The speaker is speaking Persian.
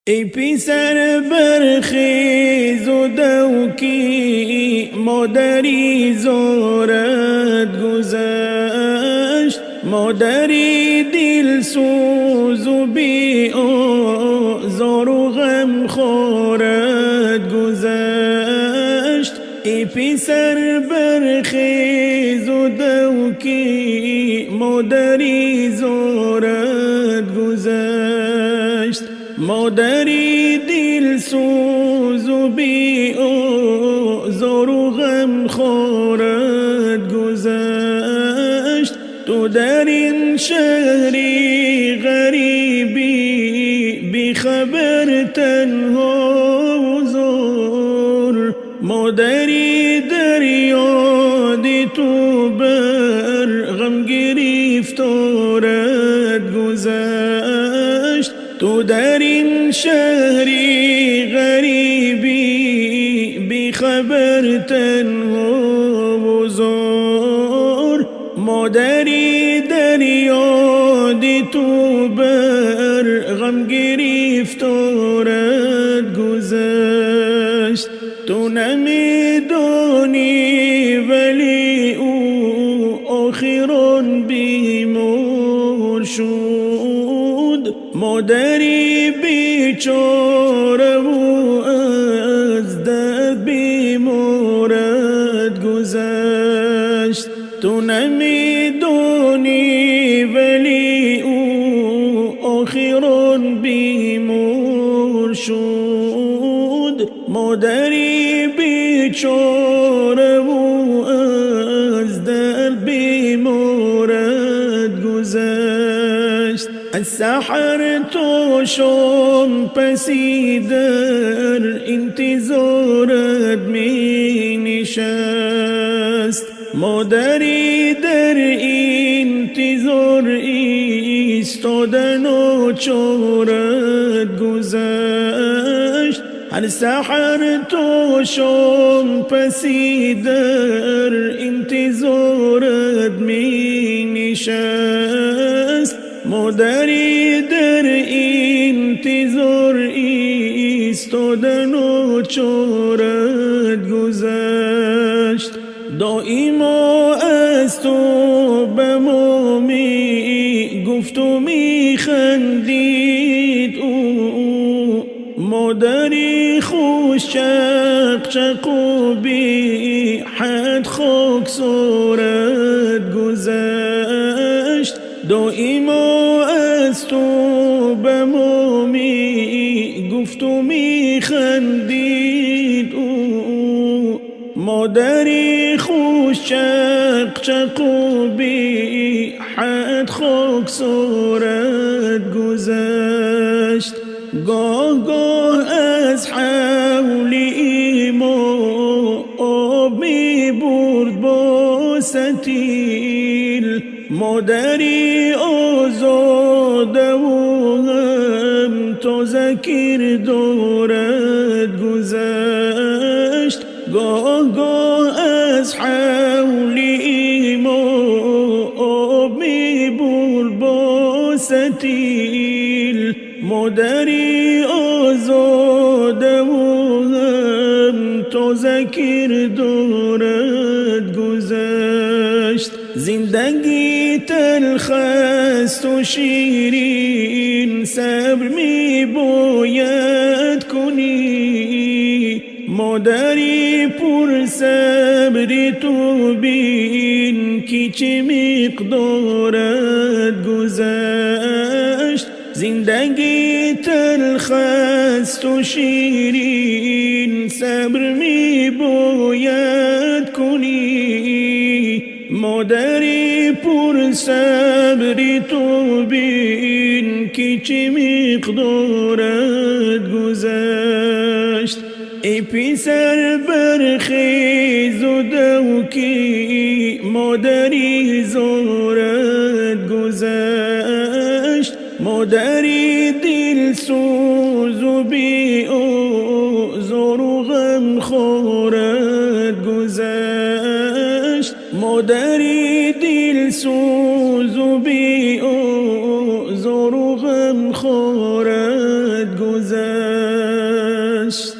ای پسر برخیز و دوکی مادری زارت گذشت، مادری دل سوز و بی آزار و غم خورت گذشت. ای پسر برخیز و دوکی مادری زارت گذشت، مادری دل سوز و بی آزار و غم خورت گذشت. تو در این شهری غریبی بی خبر تنها و زار، مادری در یاد تو بر غم گرفتارت گذشت. تو در این شهری غریبی بی خبر تنها و زار، مادری در یاد تو بر غم گرفتارت گذشت. تو نمیدانی ولی او آخران بیمار شد، مادری بیچاره و از درد بیمارت گذشت. تو نمیدانی ولی او آخران بیمار شد، مادری بیچاره و از درد بیمارت گذشت. از سحر تا شام پسی در انتظارت می نشست، مادری در انتظار ایستادن و چارت گذشت. هر سحر تا شام پسی در انتظارت می نشست، مادری در انتظار ایستادن و چارت گذشت. دائما از تو به ما می گفت و می خندید او، مادری خوش چق و بی حد خاکسارت گذشت. دائما از تو به ما می گفت و می خندید او، مادری خوش چق و بی حد خاکسارت گذشت. گاه گاه از حول ایما آب می برد با ستیل، مادری آزاده و هم تازه کردارت گذشت. گاه گاه از حول ایما آب می برد با ستیل، مادری آزاده و هم تازه کردارت گذشت. زندگی تلخ است و شیرین صبر می باید کنی، مادری پر صبر تو بین که چه مقدارت گذشت. زندگی تلخ است و شیرین صبر می باید کنی، مادری پر صبر تو بین که چه مقدارت گذشت. ای پسر برخیز و دوکی مادری زارت گذشت، مادری دل سوز و بی آزار و غم خورت گذشت، مادری دل سوز و بی آزار و غم خورت گذشت. گذشت.